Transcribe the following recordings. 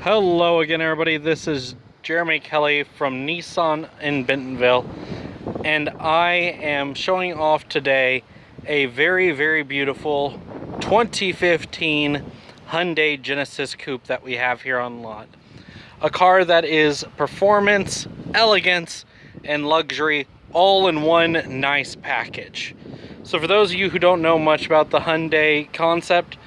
Hello again, everybody. This is Jeremy Kelly from Nissan in Bentonville, and I am showing off today a very beautiful 2015 Hyundai Genesis Coupe that we have here on lot. A car that is performance, elegance, and luxury all in one nice package. So for those of you who don't know much about the Hyundai concept,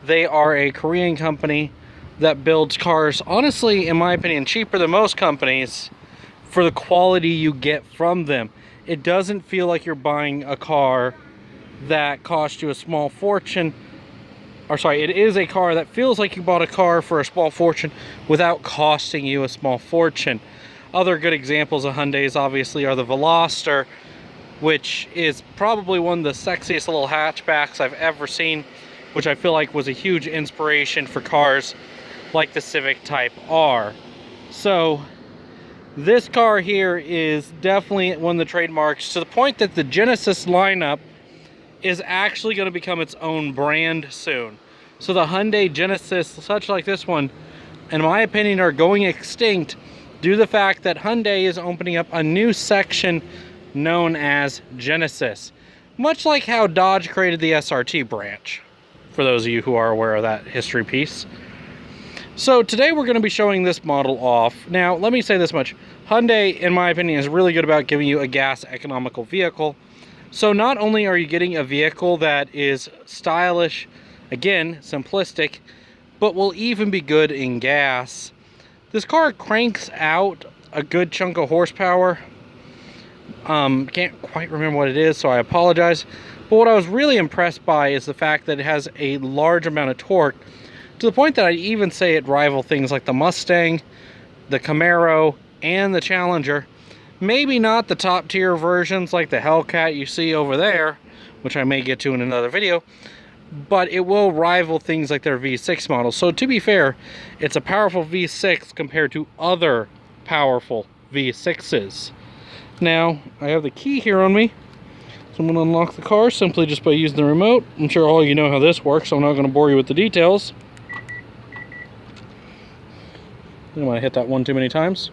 they are a Korean company that builds cars, honestly, in my opinion, cheaper than most companies for the quality you get from them. It doesn't feel like you're buying a car that cost you a small fortune. Or sorry, it is a car that feels like you bought a car for a small fortune without costing you a small fortune. Other good examples of Hyundais obviously are the Veloster, which is probably one of the sexiest little hatchbacks I've ever seen, which I feel like was a huge inspiration for cars like the Civic Type R. So this car here is definitely one of the trademarks, to the point that the Genesis lineup is actually going to become its own brand soon. So the Hyundai Genesis, such like this one, in my opinion, are going extinct due to the fact that Hyundai is opening up a new section known as Genesis, much like how Dodge created the SRT branch, for those of you who are aware of that history piece. So today we're going to be showing this model off. Now, let me say this much. Hyundai, in my opinion, is really good about giving you a gas economical vehicle. So not only are you getting a vehicle that is stylish, again, simplistic, but will even be good in gas. This car cranks out a good chunk of horsepower. Can't quite remember what it is, so I apologize. But what I was really impressed by is the fact that it has a large amount of torque, to the point that I'd even say it rivals things like the Mustang, the Camaro, and the Challenger. Maybe not the top tier versions like the Hellcat you see over there, which I may get to in another video, but it will rival things like their V6 models. So to be fair, it's a powerful V6 compared to other powerful V6s. Now, I have the key here on me, so I'm going to unlock the car simply just by using the remote. I'm sure all you know how this works, so I'm not going to bore you with the details. I don't want to hit that one too many times.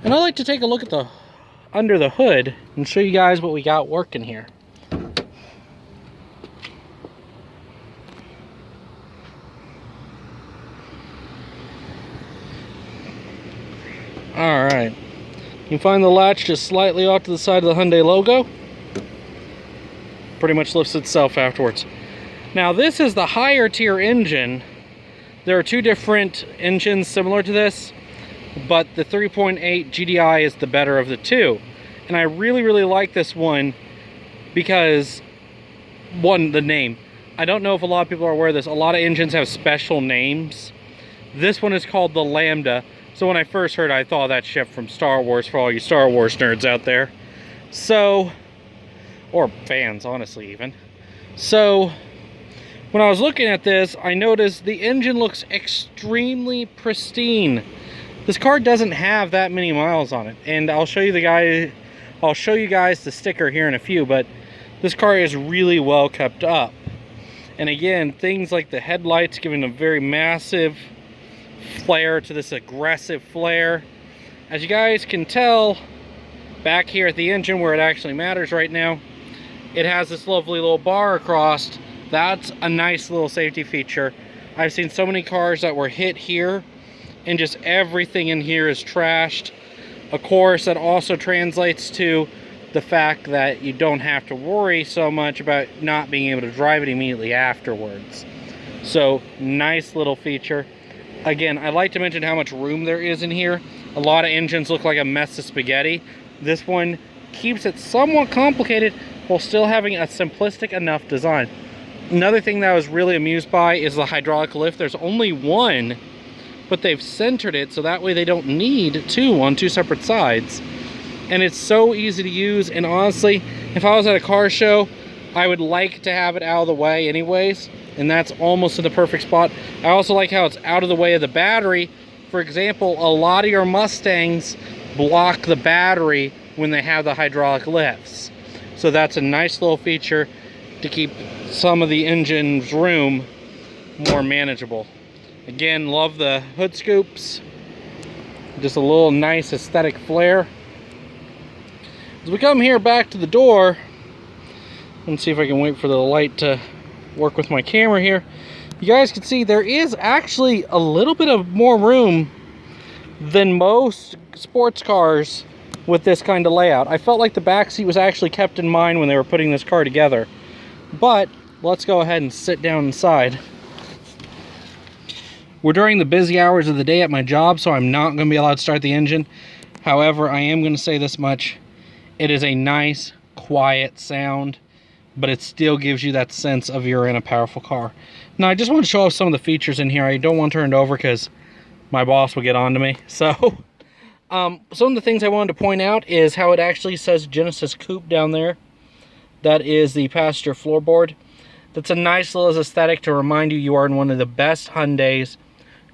And I like to take a look at the under the hood and show you guys what we got working here. Alright. You can find the latch just slightly off to the side of the Hyundai logo. Pretty much lifts itself afterwards. Now this is the higher tier engine. There are two different engines similar to this, but the 3.8 GDI is the better of the two. And I really like this one because, one, the name. I don't know if a lot of people are aware of this. A lot of engines have special names. This one is called the Lambda. So when I first heard it, I thought that ship from Star Wars, for all you Star Wars nerds out there. So, or fans, honestly, even. So, when I was looking at this, I noticed the engine looks extremely pristine. This car doesn't have that many miles on it, and I'll show you guys the sticker here in a few, but this car is really well kept up. And again, things like the headlights giving a very massive flare to this aggressive flare. As you guys can tell, back here at the engine where it actually matters right now, it has this lovely little bar across. That's a nice little safety feature. I've seen so many cars that were hit here and just everything in here is trashed. Of course, that also translates to the fact that you don't have to worry so much about not being able to drive it immediately afterwards. So, nice little feature. Again, I'd like to mention how much room there is in here. A lot of engines look like a mess of spaghetti. This one keeps it somewhat complicated while still having a simplistic enough design. Another thing that I was really amused by is the hydraulic lift. There's only one, but they've centered it so that way they don't need two on two separate sides. And it's so easy to use, and honestly, if I was at a car show, I would like to have it out of the way anyways, and that's almost in the perfect spot. I also like how it's out of the way of the battery. For example, a lot of your Mustangs block the battery when they have the hydraulic lifts. So that's a nice little feature to keep some of the engine's room more manageable. Again, love the hood scoops. Just a little nice aesthetic flair. As we come here back to the door, let's see if I can wait for the light to work with my camera here. You guys can see there is actually a little bit of more room than most sports cars with this kind of layout. I felt like the back seat was actually kept in mind when they were putting this car together. But let's go ahead and sit down inside. We're during the busy hours of the day at my job, so I'm not going to be allowed to start the engine. However, I am going to say this much. It is a nice, quiet sound, but it still gives you that sense of you're in a powerful car. Now, I just want to show off some of the features in here. I don't want to turn it over because my boss will get on to me. So, some of the things I wanted to point out is how it actually says Genesis Coupe down there. That is the passenger floorboard. That's a nice little aesthetic to remind you you are in one of the best Hyundais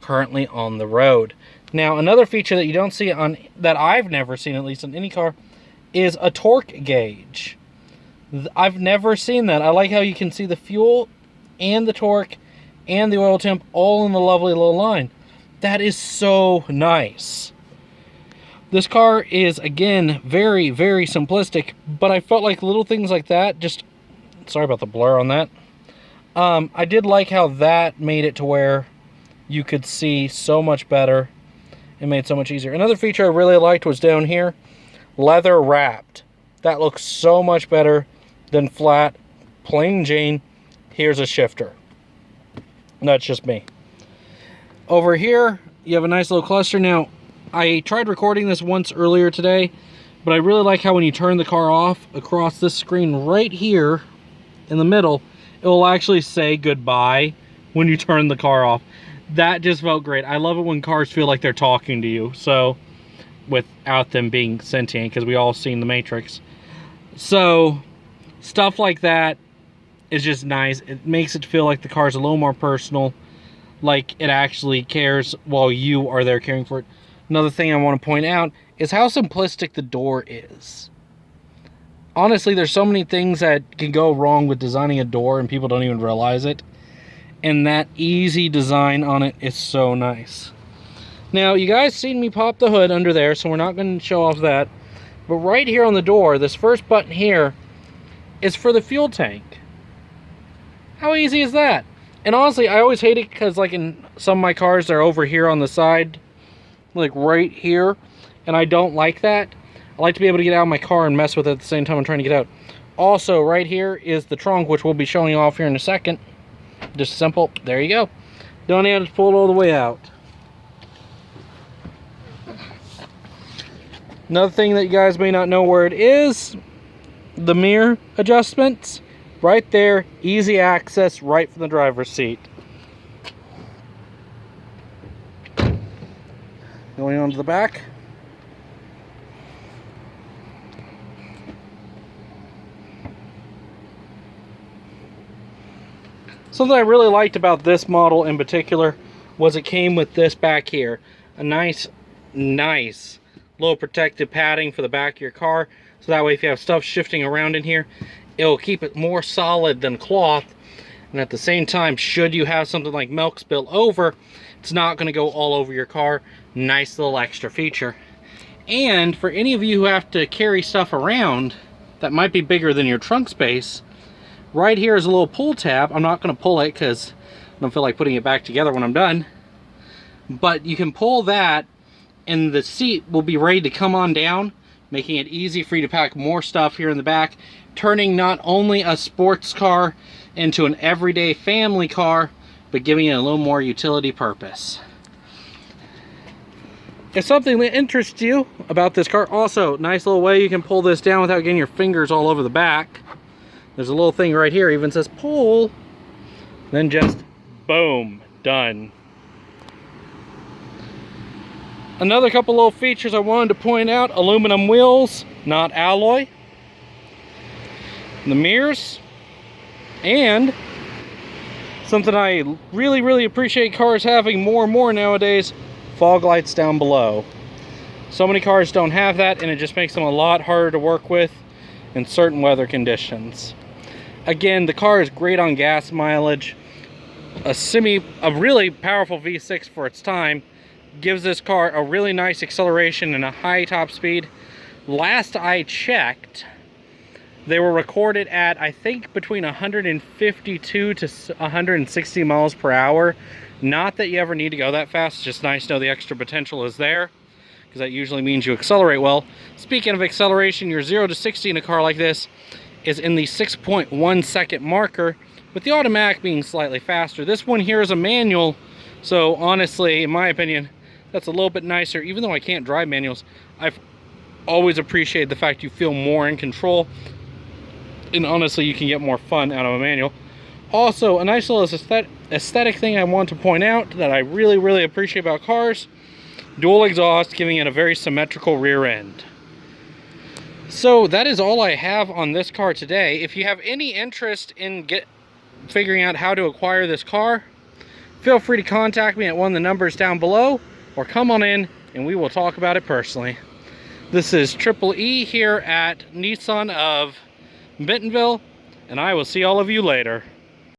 currently on the road. Now, another feature that you don't see on, that I've never seen, at least in any car, is a torque gauge. I've never seen that. I like how you can see the fuel and the torque and the oil temp all in the lovely little line. That is so nice. This car is, again, very, very simplistic, but I felt like little things like that, just, sorry about the blur on that. I did like how that made it to where you could see so much better. It made it so much easier. Another feature I really liked was down here, leather wrapped. That looks so much better than flat, plain Jane. Here's a shifter. That's just me. Over here, you have a nice little cluster. Now, I tried recording this once earlier today, but I really like how when you turn the car off, across this screen right here in the middle, it will actually say goodbye when you turn the car off. That just felt great. I love it when cars feel like they're talking to you, so without them being sentient, because we all seen The Matrix. So stuff like that is just nice. It makes it feel like the car's a little more personal, like it actually cares while you are there caring for it. Another thing I want to point out is how simplistic the door is. Honestly, there's so many things that can go wrong with designing a door and people don't even realize it. And that easy design on it is so nice. Now, you guys seen me pop the hood under there, so we're not going to show off that. But right here on the door, this first button here is for the fuel tank. How easy is that? And honestly, I always hate it because like in some of my cars, they're over here on the side, like right here. And I don't like that. I like to be able to get out of my car and mess with it at the same time I'm trying to get out. Also, right here is the trunk, which we'll be showing off here in a second. Just simple. There you go. Don't have to pull it all the way out. Another thing that you guys may not know where it is, the mirror adjustments. Right there, easy access right from the driver's seat. Going on to the back. Something I really liked about this model in particular was it came with this back here. A nice little protective padding for the back of your car. So that way if you have stuff shifting around in here, it'll keep it more solid than cloth. And at the same time, should you have something like milk spill over, it's not going to go all over your car. Nice little extra feature. And for any of you who have to carry stuff around that might be bigger than your trunk space, right here is a little pull tab. I'm not going to pull it because I don't feel like putting it back together when I'm done. But you can pull that and the seat will be ready to come on down, making it easy for you to pack more stuff here in the back, turning not only a sports car into an everyday family car, but giving it a little more utility purpose. If something that interests you about this car, also nice little way you can pull this down without getting your fingers all over the back. There's a little thing right here, even says pull, then just boom, done. Another couple little features I wanted to point out: aluminum wheels, not alloy. The mirrors, and something I really appreciate cars having more and more nowadays, fog lights down below. So many cars don't have that, and it just makes them a lot harder to work with in certain weather conditions. Again, the car is great on gas mileage. a really powerful V6 for its time. Gives this car a really nice acceleration and a high top speed. Last I checked, they were recorded at, I think, between 152 to 160 miles per hour. Not that you ever need to go that fast, it's just nice to know the extra potential is there, because that usually means you accelerate well. Speaking of acceleration, your 0 to 60 in a car like this is in the 6.1 second marker, with the automatic being slightly faster. This one here is a manual, so honestly, in my opinion, that's a little bit nicer. Even though I can't drive manuals, I've always appreciated the fact you feel more in control, and honestly, you can get more fun out of a manual. Also, a nice little aesthetic thing I want to point out that I really appreciate about cars: dual exhaust, giving it a very symmetrical rear end. So that is all I have on this car today. If you have any interest in figuring out how to acquire this car, feel free to contact me at one of the numbers down below, or come on in and we will talk about it personally. This is Triple E here at Nissan of Bentonville, and I will see all of you later.